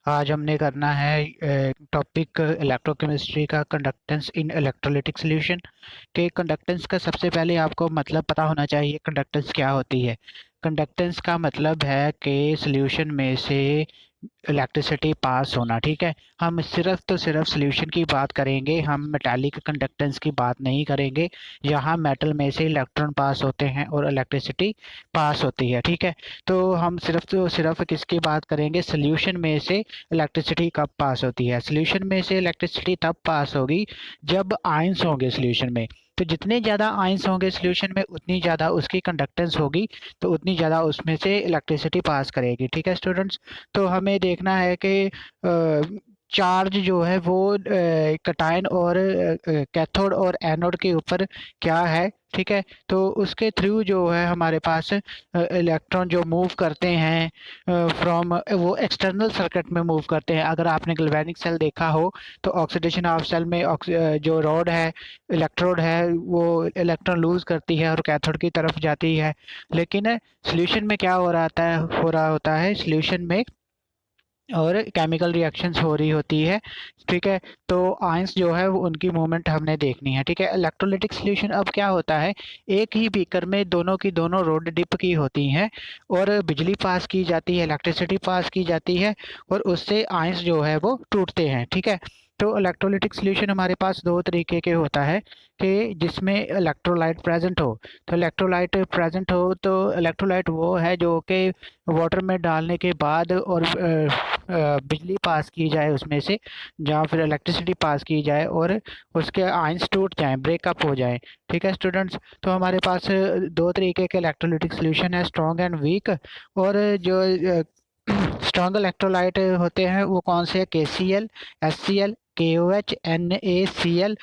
आज हमने करना है टॉपिक इलेक्ट्रोकेमिस्ट्री का कंडक्टेंस इन इलेक्ट्रोलिटिक सॉल्यूशन के। कंडक्टेंस का सबसे पहले आपको मतलब पता होना चाहिए कंडक्टेंस क्या होती है। कंडक्टेंस का मतलब है कि सॉल्यूशन में से इलेक्ट्रिसिटी पास होना। ठीक है, हम सिर्फ तो सिर्फ सॉल्यूशन की बात करेंगे, हम मेटालिक कंडक्टेंस की बात नहीं करेंगे। यहाँ मेटल में से इलेक्ट्रॉन पास होते हैं और इलेक्ट्रिसिटी पास होती है। ठीक है, तो हम सिर्फ तो सिर्फ किसकी बात करेंगे, सॉल्यूशन में से इलेक्ट्रिसिटी कब पास होती है। सॉल्यूशन में से इलेक्ट्रिसिटी तब पास होगी जब आयंस होंगे सॉल्यूशन में। तो जितने ज़्यादा आयंस होंगे सॉल्यूशन में उतनी ज़्यादा उसकी कंडक्टेंस होगी, तो उतनी ज़्यादा उसमें से इलेक्ट्रिसिटी पास करेगी। ठीक है स्टूडेंट्स, तो हमें देखना है कि चार्ज जो है वो कटायन और कैथोड और एनोड के ऊपर क्या है। ठीक है, तो उसके थ्रू जो है हमारे पास इलेक्ट्रॉन जो मूव करते हैं फ्रॉम वो एक्सटर्नल सर्किट में मूव करते हैं। अगर आपने गैल्वेनिक सेल देखा हो तो ऑक्सीडेशन ऑफ सेल में जो रॉड है, इलेक्ट्रोड है, वो इलेक्ट्रॉन लूज करती है और कैथोड की तरफ जाती है। लेकिन सॉल्यूशन में क्या हो रहा होता है सॉल्यूशन में, और केमिकल रिएक्शंस हो रही होती है। ठीक है, तो आयंस जो है वो उनकी मूवमेंट हमने देखनी है। ठीक है, इलेक्ट्रोलिटिक सॉल्यूशन अब क्या होता है, एक ही बीकर में दोनों की दोनों रोड डिप की होती हैं और बिजली पास की जाती है, इलेक्ट्रिसिटी पास की जाती है और उससे आयंस जो है वो टूटते हैं। ठीक है, तो इलेक्ट्रोलिटिक सॉल्यूशन हमारे पास दो तरीके के होता है कि जिसमें इलेक्ट्रोलाइट प्रेजेंट हो। तो इलेक्ट्रोलाइट प्रेजेंट हो तो इलेक्ट्रोलाइट वो है जो कि वाटर में डालने के बाद और बिजली पास की जाए उसमें से, जहाँ फिर इलेक्ट्रिसिटी पास की जाए और उसके आयंस टूट जाएं, ब्रेकअप हो जाएं। ठीक है स्टूडेंट्स, तो हमारे पास दो तरीके के इलेक्ट्रोलिटिक सॉल्यूशन है, स्ट्रॉन्ग एंड वीक। और जो स्ट्रॉन्ग इलेक्ट्रोलाइट होते हैं वो कौन से है, KCl, HCl, KOH, NaCl।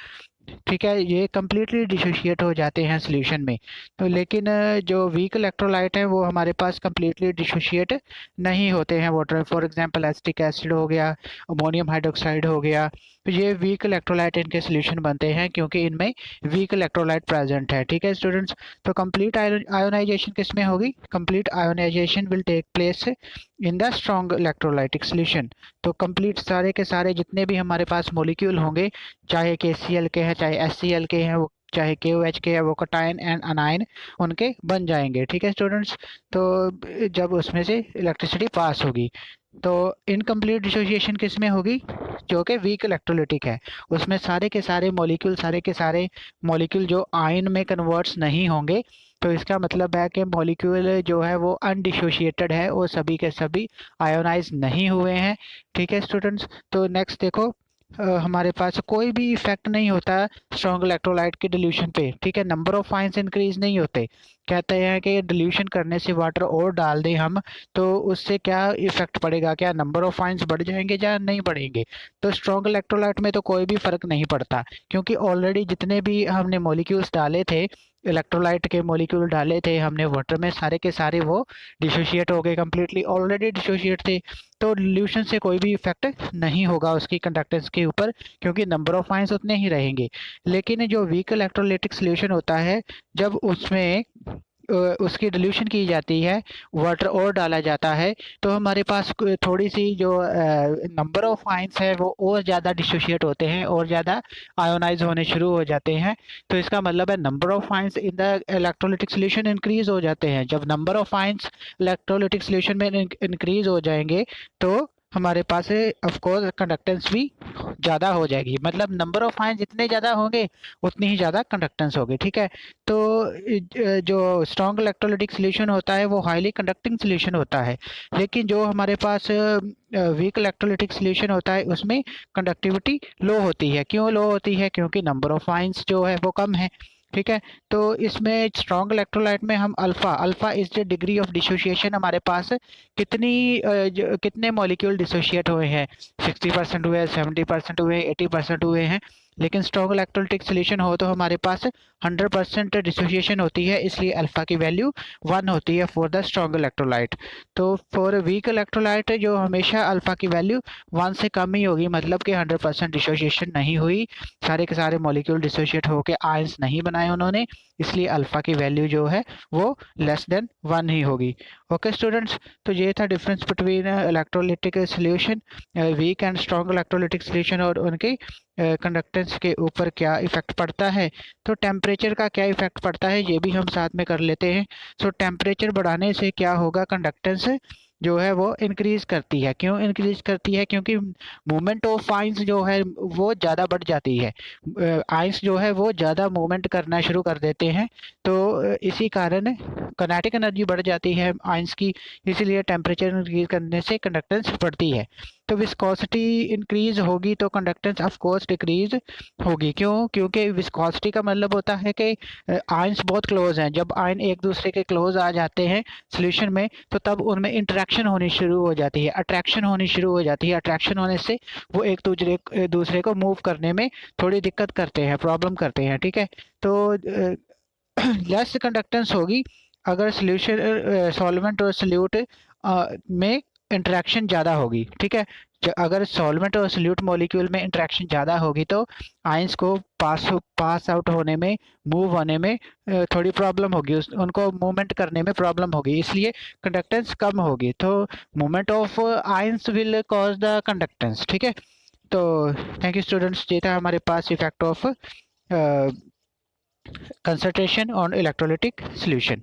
ठीक है, ये कम्प्लीटली डिसोशिएट हो जाते हैं सॉल्यूशन में। तो लेकिन जो वीक इलेक्ट्रोलाइट हैं वो हमारे पास कम्प्लीटली डिसोशिएट नहीं होते हैं water. For example acetic acid हो गया, अमोनियम हाइड्रोक्साइड हो गया, तो ये वीक इलेक्ट्रोलाइट इनके सॉल्यूशन बनते हैं क्योंकि इनमें वीक इलेक्ट्रोलाइट प्रेजेंट है। ठीक है स्टूडेंट्स, तो कंप्लीट आयोनाइजेशन किस में होगी, complete ionization will take place in the strong electrolytic solution. तो कंप्लीट सारे के सारे जितने भी हमारे पास मॉलिक्यूल होंगे, चाहे KCl के हैं, चाहे HCl के हैं, वो चाहे KOH के हैं, वो कटायन एंड अनायन उनके बन जाएंगे। ठीक है स्टूडेंट्स, तो जब उसमें से इलेक्ट्रिसिटी पास होगी तो इनकम्प्लीट डिसोसिएशन किस में होगी, जो कि वीक इलेक्ट्रोलिटिक है। उसमें सारे के सारे मॉलिक्यूल जो आयन में कन्वर्ट्स नहीं होंगे। तो इसका मतलब है कि मॉलिक्यूल जो है वो अनडिसोशिएटेड है, वो सभी के सभी आयोनाइज नहीं हुए हैं। ठीक है स्टूडेंट्स, तो नेक्स्ट देखो, हमारे पास कोई भी इफेक्ट नहीं होता स्ट्रॉन्ग इलेक्ट्रोलाइट के डिल्यूशन पे। ठीक है, नंबर ऑफ आयंस इंक्रीज नहीं होते। कहते हैं कि डिल्यूशन करने से वाटर और डाल दें हम तो उससे क्या इफेक्ट पड़ेगा, क्या नंबर ऑफ आयंस बढ़ जाएंगे या नहीं बढ़ेंगे। तो स्ट्रॉन्ग इलेक्ट्रोलाइट में तो कोई भी फर्क नहीं पड़ता क्योंकि ऑलरेडी जितने भी हमने मॉलिक्यूल्स डाले थे, इलेक्ट्रोलाइट के मॉलिक्यूल डाले थे हमने वाटर में, सारे के सारे वो डिसोशिएट हो गए, कम्प्लीटली ऑलरेडी डिसोशिएट थे। तो डिल्यूशन से कोई भी इफेक्ट नहीं होगा उसकी कंडक्टेंस के ऊपर क्योंकि नंबर ऑफ आयंस उतने ही रहेंगे। लेकिन जो वीक इलेक्ट्रोलाइटिक सॉल्यूशन होता है, जब उसमें उसकी डिल्यूशन की जाती है, वाटर और डाला जाता है, तो हमारे पास थोड़ी सी जो नंबर ऑफ आयंस है वो और ज़्यादा डिसोशिएट होते हैं और ज़्यादा आयोनाइज होने शुरू हो जाते हैं। तो इसका मतलब है number of ions in the electrolytic solution increase हो जाते हैं। जब number of ions electrolytic solution में इंक्रीज हो जाएंगे तो हमारे पास ऑफ कोर्स कंडक्टेंस भी ज़्यादा हो जाएगी। मतलब नंबर ऑफ आयंस जितने ज़्यादा होंगे उतनी ही ज़्यादा कंडक्टेंस होगी। ठीक है, तो जो स्ट्रॉन्ग इलेक्ट्रोलिटिक सॉल्यूशन होता है वो हाईली कंडक्टिंग सॉल्यूशन होता है। लेकिन जो हमारे पास वीक इलेक्ट्रोलिटिक सॉल्यूशन होता है उसमें कंडक्टिविटी लो होती है। क्यों लो होती है, क्योंकि नंबर ऑफ आयंस जो है वो कम है। ठीक है, तो इसमें स्ट्रॉन्ग इलेक्ट्रोलाइट में हम alpha alpha is the degree of dissociation, हमारे पास कितने मॉलिक्यूल डिसोशिएट हुए हैं, 60% हुए, 70% हुए, 80% हुए हैं। लेकिन स्ट्रॉन्ग इलेक्ट्रोलाइटिक सोल्यूशन हो तो हमारे पास 100% डिसोसिएशन होती है, इसलिए अल्फा की वैल्यू 1 होती है फॉर द स्ट्रॉन्ग इलेक्ट्रोलाइट। तो फॉर वीक इलेक्ट्रोलाइट जो हमेशा अल्फा की वैल्यू 1 से कम ही होगी, मतलब कि 100% डिसोसिएशन नहीं हुई, सारे के सारे मॉलिक्यूल डिसोशिएट होकर आयंस नहीं बनाए उन्होंने, इसलिए अल्फा की वैल्यू जो है वो लेस देन 1 ही होगी। ओके स्टूडेंट्स, तो ये था difference between electrolytic solution, weak and strong electrolytic solution, और उनके कंडक्टेंस के ऊपर क्या इफेक्ट पड़ता है। तो टेम्परेचर का क्या इफेक्ट पड़ता है ये भी हम साथ में कर लेते हैं। सो टेम्परेचर बढ़ाने से क्या होगा, कंडक्टेंस जो है वो इंक्रीज करती है। क्यों इंक्रीज करती है? क्योंकि मूवमेंट ऑफ आइंस जो है वो ज़्यादा बढ़ जाती है, आइंस जो है वो ज़्यादा मूवमेंट करना शुरू कर देते हैं, तो इसी कारण कनेटिक एनर्जी बढ़ जाती है आइंस की, इसीलिए टेम्परेचर इंक्रीज करने से कंडक्टेंस बढ़ती है। तो विस्कोसिटी इंक्रीज होगी तो कंडक्टेंस ऑफ कोर्स डिक्रीज होगी। क्यों? क्योंकि विस्कोसिटी का मतलब होता है कि आयंस बहुत क्लोज हैं, जब आयन एक दूसरे के क्लोज आ जाते हैं सोल्यूशन में, तो तब उनमें इंटरेक्शन होनी शुरू हो जाती है, अट्रैक्शन होनी शुरू हो जाती है। अट्रैक्शन होने से वो एक दूसरे को मूव करने में थोड़ी दिक्कत करते हैं, प्रॉब्लम करते हैं, ठीक है। तो लेस कंडक्टेंस होगी अगर सोल्यूशन सॉल्वेंट और सोल्यूट में इंटरेक्शन ज़्यादा होगी, ठीक है। अगर सॉल्वेंट और सोल्यूट मॉलिक्यूल में इंटरेक्शन ज़्यादा होगी तो आयंस को पास आउट होने में, मूव होने में थोड़ी प्रॉब्लम होगी, उनको मूवमेंट करने में प्रॉब्लम होगी, इसलिए कंडक्टेंस कम होगी। तो movement of ions will cause the conductance, ठीक है। तो थैंक यू स्टूडेंट्स, ये था हमारे पास effect of concentration on electrolytic solution.